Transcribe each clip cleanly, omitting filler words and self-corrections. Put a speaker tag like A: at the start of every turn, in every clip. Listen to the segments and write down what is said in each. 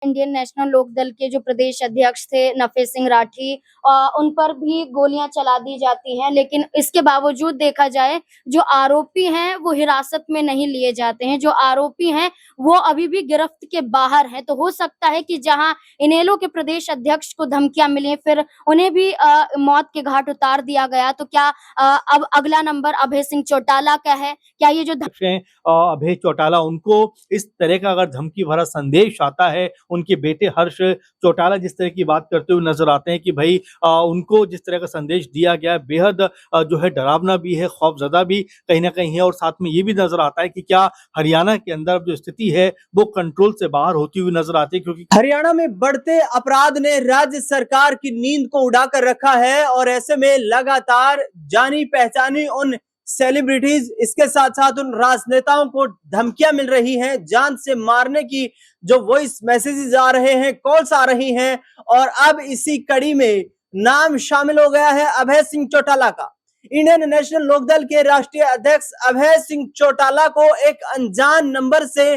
A: Indian national Lokdal के जो प्रदेश अध्यक्ष थे नफे सिंह राठी, उन पर भी गोलियां चला दी जाती हैं, लेकिन इसके बावजूद देखा जाए जो आरोपी हैं वो हिरासत में नहीं लिए जाते हैं। जो आरोपी हैं वो अभी भी गिरफ्त के बाहर हैं। तो हो सकता है कि जहां इनेलो के प्रदेश अध्यक्ष को धमकियां मिली फिर उन्हें भी मौत के घाट उतार दिया गया। तो क्या अब अगला नंबर अभय सिंह चौटाला का है? क्या ये जो
B: अभय चौटाला, उनको इस तरह का अगर धमकी भरा संदेश आता है, उनके बेटे हर्ष चौटाला जिस तरह की बात करते हुए नजर आते हैं कि भाई उनको जिस तरह का संदेश दिया गया है बेहद जो है डरावना भी है, खौफजदा भी कहीं ना कहीं है। और साथ में ये भी नजर आता है कि क्या हरियाणा के अंदर जो स्थिति है वो कंट्रोल से बाहर होती हुई नजर आती है, क्योंकि
C: हरियाणा में बढ़ते अपराध ने राज्य सरकार की नींद को उड़ाकर रखा है और ऐसे में लगातार जानी पहचानी उन सेलिब्रिटीज, इसके साथ साथ उन राजनेताओं को धमकियां मिल रही हैं, जान से मारने की जो वॉइस मैसेजेस आ रहे हैं, कॉल्स आ रही हैं। और अब इसी कड़ी में नाम शामिल हो गया है अभय सिंह चौटाला का। इंडियन नेशनल लोकदल के राष्ट्रीय अध्यक्ष अभय सिंह चौटाला को एक अनजान नंबर से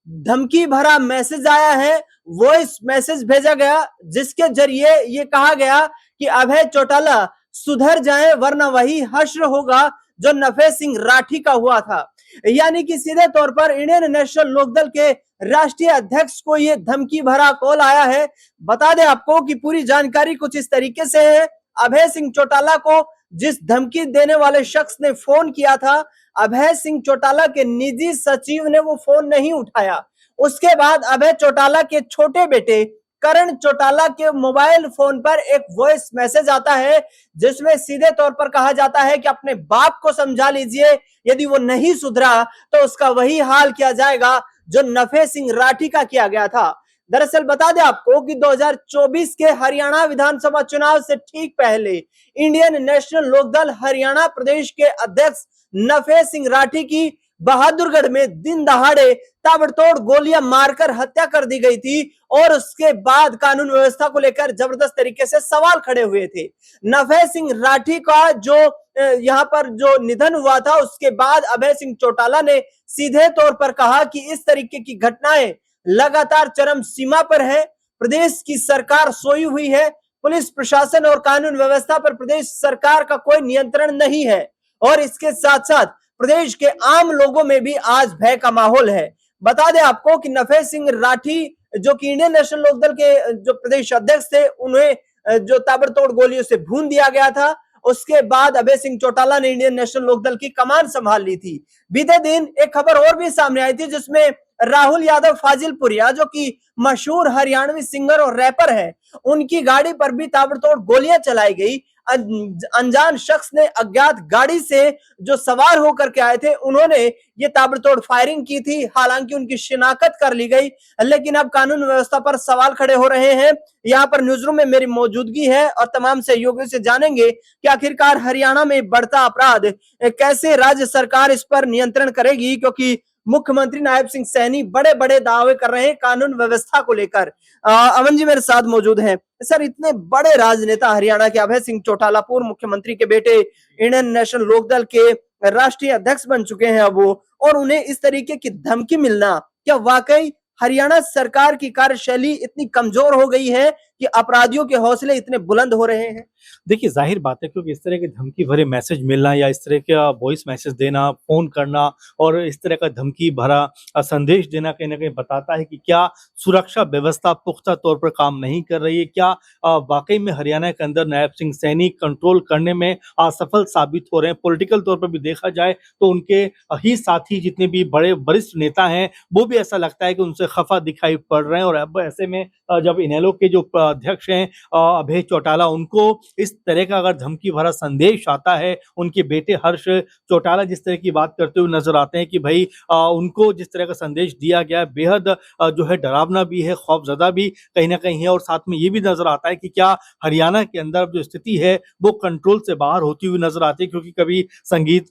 C: धमकी भरा मैसेज आया है, वॉइस मैसेज भेजा गया, जिसके जरिए ये कहा गया कि अभय चौटाला सुधर जाएं वरना वही हश्र होगा जो नफे सिंह राठी का हुआ था। यानी कि सीधे तौर पर इंडियन नेशनल लोकदल के राष्ट्रीय अध्यक्ष को यह धमकी भरा कॉल आया है। बता दें आपको कि पूरी जानकारी कुछ इस तरीके से है। अभय सिंह चौटाला को जिस धमकी देने वाले शख्स ने फोन किया था, अभय सिंह चौटाला के निजी सचिव ने वो फोन नहीं उठाया। उसके बाद अभय चौटाला के छोटे बेटे करण चौटाला के मोबाइल फोन पर एक वॉइस मैसेज आता है, जिसमें सीधे तौर पर कहा जाता है कि अपने बाप को समझा लीजिए, यदि वो नहीं सुधरा तो उसका वही हाल किया जाएगा जो नफे सिंह राठी का किया गया था। दरअसल बता दें आपको कि 2024 के हरियाणा विधानसभा चुनाव से ठीक पहले इंडियन नेशनल लोकदल हरियाणा प्रदेश के अध्यक्ष नफे सिंह राठी की बहादुरगढ़ में दिन दहाड़े ताबड़तोड़ गोलियां मारकर हत्या कर दी गई थी और उसके बाद कानून व्यवस्था को लेकर जबरदस्त तरीके से सवाल खड़े हुए थे। नफे सिंह राठी का जो यहाँ पर जो निधन हुआ था, उसके बाद अभय सिंह चौटाला ने सीधे तौर पर कहा कि इस तरीके की घटनाएं लगातार चरम सीमा पर है। प्रदेश की सरकार सोई हुई है, पुलिस प्रशासन और कानून व्यवस्था पर प्रदेश सरकार का कोई नियंत्रण नहीं है और इसके साथ साथ प्रदेश के आम लोगों में भी आज भय का माहौल है। बता दें आपको कि नफे सिंह राठी जो कि इंडियन नेशनल लोकदल के जो प्रदेश अध्यक्ष थे, उन्हें जो ताबड़तोड़ गोलियों से भून दिया गया था। उसके बाद अभय सिंह चौटाला ने इंडियन नेशनल लोकदल की कमान संभाल ली थी। बीते दिन एक खबर और भी सामने आई थी, जिसमें राहुल यादव फाजिलपुरिया जो कि मशहूर हरियाणवी सिंगर और रैपर है, उनकी गाड़ी पर भी ताबड़तोड़ गोलियां चलाई गई। अनजान शख्स ने अज्ञात गाड़ी से जो सवार होकर के आए थे, उन्होंने ये ताबड़तोड़ फायरिंग की थी। हालांकि उनकी शिनाख्त कर ली गई, लेकिन अब कानून व्यवस्था पर सवाल खड़े हो रहे हैं। यहाँ पर न्यूज रूम में मेरी मौजूदगी है और तमाम सहयोगियों से जानेंगे कि आखिरकार हरियाणा में बढ़ता अपराध कैसे राज्य सरकार इस पर नियंत्रण करेगी, क्योंकि मुख्यमंत्री नायब सिंह सैनी बड़े बड़े दावे कर रहे हैं कानून व्यवस्था को लेकर। अमन जी मेरे साथ मौजूद हैं। सर, इतने बड़े राजनेता हरियाणा के अभय सिंह चौटाला, पूर्व मुख्यमंत्री के बेटे, इंडियन नेशनल लोकदल के राष्ट्रीय अध्यक्ष बन चुके हैं अब वो, और उन्हें इस तरीके की धमकी मिलना, क्या वाकई हरियाणा सरकार की कार्यशैली इतनी कमजोर हो गई है कि अपराधियों के हौसले इतने बुलंद हो रहे हैं?
B: देखिए, जाहिर बात है, क्योंकि इस तरह के धमकी भरे मैसेज मिलना या इस तरह का वॉइस मैसेज देना, फोन करना और इस तरह का धमकी भरा संदेश देना कहीं ना कहीं बताता है कि क्या सुरक्षा व्यवस्था पुख्ता तौर पर काम नहीं कर रही है। क्या वाकई में हरियाणा के अंदर नायब सिंह सैनी कंट्रोल करने में असफल साबित हो रहे हैं। पॉलिटिकल तौर पर भी देखा जाए तो उनके ही साथी जितने भी बड़े वरिष्ठ नेता हैं, वो भी ऐसा लगता है कि उनसे खफा दिखाई पड़ रहे हैं। और अब ऐसे में जब इनेलो के जो अध्यक्ष हैं अभय चौटाला, उनको इस तरह का अगर धमकी भरा संदेश आता है, उनके बेटे हर्ष चौटाला जिस तरह की बात करते हुए नजर आते हैं कि भाई उनको जिस तरह का संदेश दिया गया है बेहद जो है डरावना भी है, खौफजदा भी कहीं ना कहीं है। और साथ में ये भी नजर आता है कि क्या हरियाणा के अंदर जो स्थिति है वो कंट्रोल से बाहर होती हुई नजर आती है, क्योंकि कभी संगीत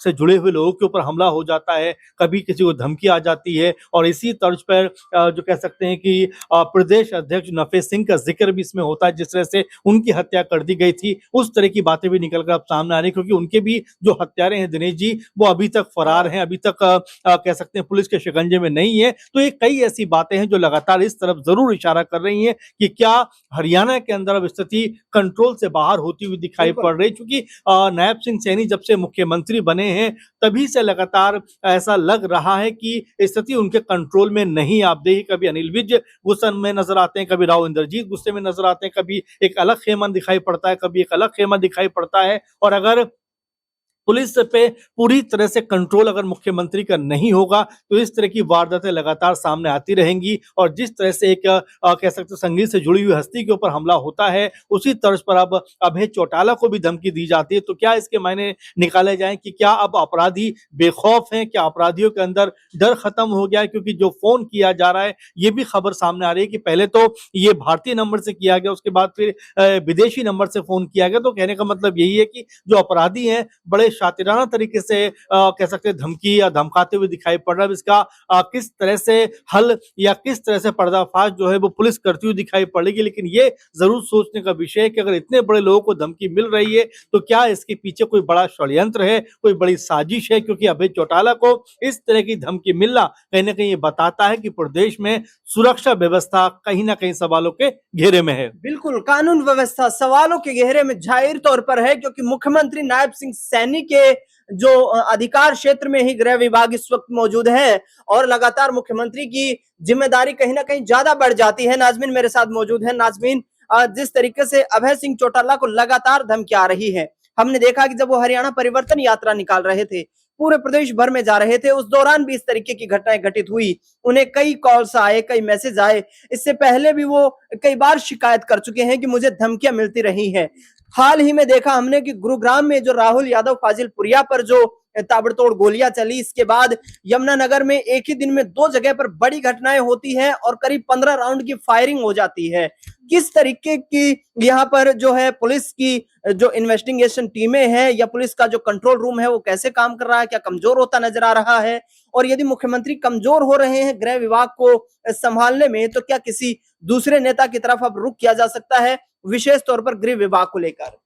B: से जुड़े हुए लोगों के ऊपर हमला हो जाता है, कभी किसी को धमकी आ जाती है। और इसी तर्ज पर जो कह सकते हैं कि प्रदेश अध्यक्ष नफे सिंह का का जिक्र भी इसमें होता है, जिस तरह से उनकी हत्या कर दी गई थी उस तरह की बातें भी निकल कर अब सामने आ रही, क्योंकि उनके भी जो हत्यारे हैं दिनेश जी, वो अभी तक फरार हैं, अभी तक कह सकते हैं पुलिस के शिकंजे में नहीं है। तो ये कई ऐसी बातें हैं जो लगातार इस तरफ जरूर इशारा कर रही हैं कि क्या हरियाणा के अंदर अब स्थिति कंट्रोल से बाहर होती हुई दिखाई पड़ रही, क्योंकि नायब सिंह सैनी जब से मुख्यमंत्री बने हैं तभी से लगातार ऐसा लग रहा है कि स्थिति उनके कंट्रोल में नहीं। आप देखिए, कभी अनिल विज गुस्से में नजर आते हैं, कभी राव इंद्रजीत गुस्से में नजर आते हैं, कभी एक अलग खेमा दिखाई पड़ता है, कभी एक अलग खेमा दिखाई पड़ता है। और अगर पुलिस पे पूरी तरह से कंट्रोल अगर मुख्यमंत्री का नहीं होगा तो इस तरह की वारदातें लगातार सामने आती रहेंगी। और जिस तरह से एक कह सकते हैं संगीत से जुड़ी हुई हस्ती के ऊपर हमला होता है, उसी तर्ज पर अब अभय चौटाला को भी धमकी दी जाती है। तो क्या इसके मायने निकाले जाएं कि क्या अब अपराधी बेखौफ हैं, क्या अपराधियों के अंदर डर खत्म हो गया है? क्योंकि जो फोन किया जा रहा है, ये भी खबर सामने आ रही है कि पहले तो ये भारतीय नंबर से किया गया, उसके बाद फिर विदेशी नंबर से फोन किया गया। तो कहने का मतलब यही है कि जो अपराधी हैं बड़े शातिराना तरीके से कह सकते हैं धमकी या धमकाते हुए दिखाई पड़ रहा है। इसका किस तरह से हल या किस तरह से पर्दाफाश जो है वो पुलिस करती हुई दिखाई पड़ेगी। लेकिन ये जरूर सोचने का विषय है कि अगर इतने बड़े लोगों को धमकी मिल रही है तो क्या इसके पीछे कोई बड़ा षड्यंत्र है, कोई बड़ी साजिश है? क्योंकि अभय चौटाला को इस तरह की धमकी मिलना कहीं ना कहीं ये बताता है कि प्रदेश में सुरक्षा व्यवस्था कहीं ना कहीं सवालों के घेरे में है।
C: बिल्कुल, कानून व्यवस्था सवालों के घेरे में जाहिर तौर पर है, क्योंकि मुख्यमंत्री नायब सिंह सैनी के जो अधिकार क्षेत्र में ही गृह विभाग इस वक्त मौजूद है और लगातार मुख्यमंत्री की जिम्मेदारी कहीं ना कहीं ज्यादा बढ़ जाती है। नाजमीन मेरे साथ मौजूद है। नाजमीन, जिस तरीके से अभय सिंह चौटाला को लगातार धमकी आ रही है, हमने देखा कि जब वो हरियाणा परिवर्तन यात्रा निकाल रहे थे, पूरे प्रदेश भर में जा रहे थे, उस दौरान भी इस तरीके की घटनाएं घटित हुई। उन्हें कई कॉल्स आए, कई मैसेज आए। इससे पहले भी वो कई बार शिकायत कर चुके हैं कि मुझे धमकियां मिलती रही हैं। हाल ही में देखा हमने कि गुरुग्राम में जो राहुल यादव फाजिलपुरिया पर जो ताबड़तोड़ गोलियां चली, इसके बाद यमुनानगर में एक ही दिन में 2 जगह पर बड़ी घटनाएं होती हैं और करीब 15 राउंड की फायरिंग हो जाती है। किस तरीके की यहाँ पर जो है पुलिस की जो इन्वेस्टिगेशन टीमें हैं या पुलिस का जो कंट्रोल रूम है वो कैसे काम कर रहा है? क्या कमजोर होता नजर आ रहा है? और यदि मुख्यमंत्री कमजोर हो रहे हैं गृह विभाग को संभालने में, तो क्या किसी दूसरे नेता की तरफ अब रुख किया जा सकता है, विशेष तौर पर गृह विभाग को लेकर?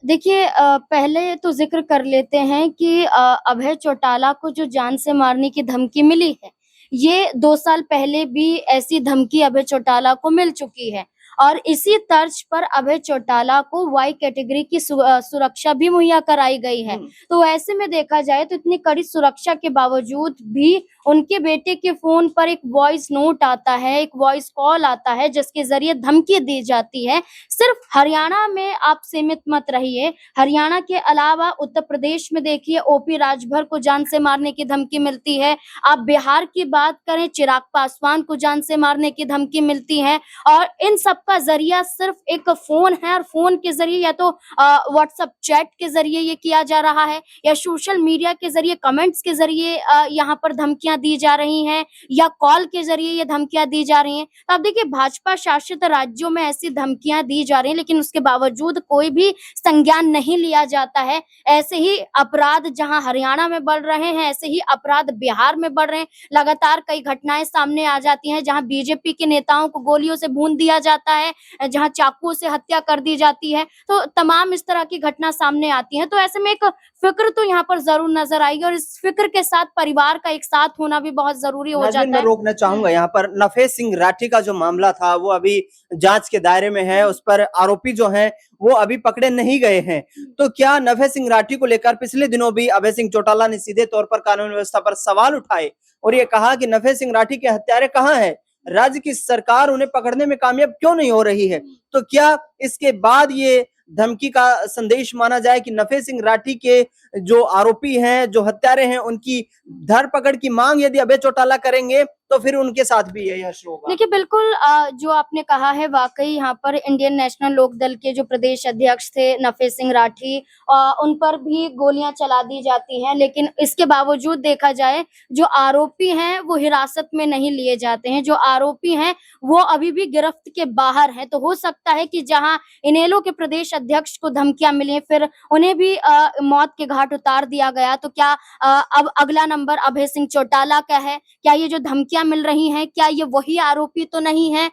A: देखिए, पहले तो जिक्र कर लेते हैं कि अभय चौटाला को जो जान से मारने की धमकी मिली है, ये 2 साल पहले भी ऐसी धमकी अभय चौटाला को मिल चुकी है और इसी तर्ज पर अभय चौटाला को वाई कैटेगरी की सुरक्षा भी मुहैया कराई गई है। तो ऐसे में देखा जाए तो इतनी कड़ी सुरक्षा के बावजूद भी उनके बेटे के फोन पर एक वॉइस नोट आता है, एक वॉइस कॉल आता है जिसके जरिए धमकी दी जाती है। सिर्फ हरियाणा में आप सीमित मत रहिए, हरियाणा के अलावा उत्तर प्रदेश में देखिए ओपी राजभर को जान से मारने की धमकी मिलती है। आप बिहार की बात करें, चिराग पासवान को जान से मारने की धमकी मिलती है और इन सब का जरिया सिर्फ एक फोन है और फोन के जरिए या तो व्हाट्सएप चैट के जरिए ये किया जा रहा है या सोशल मीडिया के जरिए कमेंट्स के जरिए यहाँ पर धमकियां दी जा रही हैं या कॉल के जरिए ये धमकियां दी जा रही हैं। तो आप देखिए भाजपा शासित राज्यों में ऐसी धमकियां दी जा रही हैं लेकिन उसके बावजूद कोई भी संज्ञान नहीं लिया जाता है। ऐसे ही अपराध जहां हरियाणा में बढ़ रहे हैं, ऐसे ही अपराध बिहार में बढ़ रहे हैं। लगातार कई घटनाएं सामने आ जाती हैं जहां बीजेपी के नेताओं को गोलियों से भून दिया जाता है, जहां चाकुओं से हत्या कर दी जाती है। तो तमाम इस तरह की घटना सामने आती है। तो ऐसे में एक फिक्र तो यहाँ पर जरूर नजर आएगी और इस फिक्र के साथ परिवार का एक साथ होना भी बहुत जरूरी हो जाता है।
C: मैं रोकना चाहूंगा यहाँ पर, नफेस सिंह राठी का जो मामला था वो अभी जांच के दायरे में है, उस पर आरोपी जो हैं वो अभी पकड़े नहीं गए हैं। तो क्या नफेस सिंह राठी को लेकर पिछले दिनों भी अभय सिंह चौटाला ने सीधे तौर पर कानून व्यवस्था पर सवाल उठाए और ये कहा कि नफेस सिंह राठी के हत्यारे कहाँ हैं, राज्य की सरकार उन्हें पकड़ने में कामयाब क्यों नहीं हो रही है? तो क्या इसके बाद ये धमकी का संदेश माना जाए कि नफेस सिंह राठी के जो आरोपी हैं, जो हत्यारे हैं, उनकी धरपकड़ की मांग यदि अभय चौटाला करेंगे तो फिर उनके साथ भी यही हश्र होगा?
A: देखिए बिल्कुल, जो आपने कहा है वाकई यहाँ पर इंडियन नेशनल लोक दल के जो प्रदेश अध्यक्ष थे नफेस सिंह राठी, उन पर भी गोलियां चला दी जाती हैं लेकिन इसके बावजूद देखा जाए जो आरोपी हैं वो हिरासत में नहीं लिए जाते हैं। जो आरोपी हैं वो अभी भी गिरफ्त के बाहर हैं। तो हो सकता है कि जहां इनेलो के प्रदेश अध्यक्ष को धमकियां मिली फिर उन्हें भी मौत के घाट उतार दिया गया। तो क्या अब अगला नंबर अभय सिंह चौटाला का है? क्या ये जो धमकियां धमकियां मिल रही हैं, क्या ये वही आरोपी तो नहीं है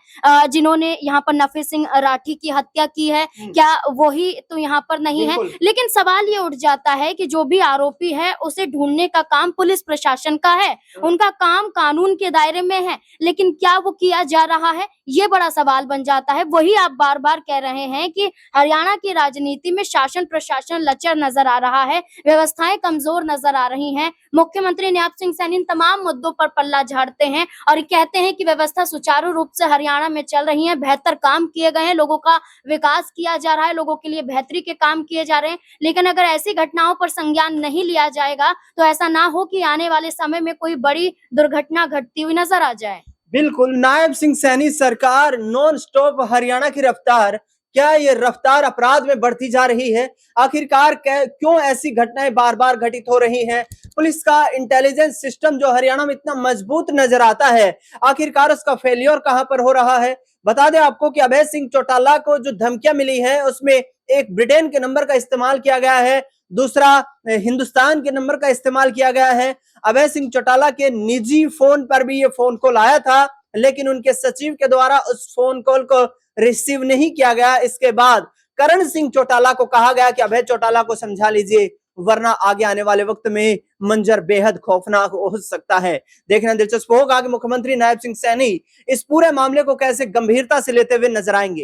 A: जिन्होंने यहाँ पर नफे सिंह राठी की हत्या की है? क्या वही तो यहाँ पर नहीं है?
C: बिल्कुल।
A: लेकिन सवाल ये उठ जाता है कि जो भी आरोपी है उसे ढूंढने का काम पुलिस प्रशासन का है, उनका काम कानून के दायरे में है, लेकिन क्या वो किया जा रहा है, ये बड़ा सवाल बन जाता है। वही आप बार बार कह रहे हैं कि हरियाणा की राजनीति में शासन प्रशासन लचर नजर आ रहा है, व्यवस्थाएं कमजोर नजर आ रही हैं। मुख्यमंत्री न्याप सिंह सैनी इन तमाम मुद्दों पर पल्ला झाड़ते हैं और कहते हैं कि व्यवस्था सुचारू रूप से हरियाणा में चल रही है, बेहतर काम किए गए हैं, लोगों का विकास किया जा रहा है, लोगों के लिए बेहतरी के काम किए जा रहे हैं। लेकिन अगर ऐसी घटनाओं पर संज्ञान नहीं लिया जाएगा तो ऐसा ना हो कि आने वाले समय में कोई बड़ी दुर्घटना घटती हुई नजर आ जाए।
C: बिल्कुल, नायब सिंह सैनी सरकार नॉन स्टॉप हरियाणा की रफ्तार, क्या ये रफ्तार अपराध में बढ़ती जा रही है? आखिरकार क्यों ऐसी घटनाएं बार बार घटित हो रही हैं? पुलिस का इंटेलिजेंस सिस्टम जो हरियाणा में इतना मजबूत नजर आता है, आखिरकार उसका फेलियर कहां पर हो रहा है? बता दें आपको कि अभय सिंह चौटाला को जो धमकियां मिली है उसमें एक ब्रिटेन के नंबर का इस्तेमाल किया गया है, दूसरा हिंदुस्तान के नंबर का इस्तेमाल किया गया है। अभय सिंह चौटाला के निजी फोन पर भी ये फोन कॉल आया था, लेकिन उनके सचिव के द्वारा उस फोन कॉल को रिसीव नहीं किया गया। इसके बाद करण सिंह चौटाला को कहा गया कि अभय चौटाला को समझा लीजिए, वरना आगे आने वाले वक्त में मंजर बेहद खौफनाक हो सकता है। देखना दिलचस्प होगा कि मुख्यमंत्री नायब सिंह सैनी इस पूरे मामले को कैसे गंभीरता से लेते हुए नजर आएंगे।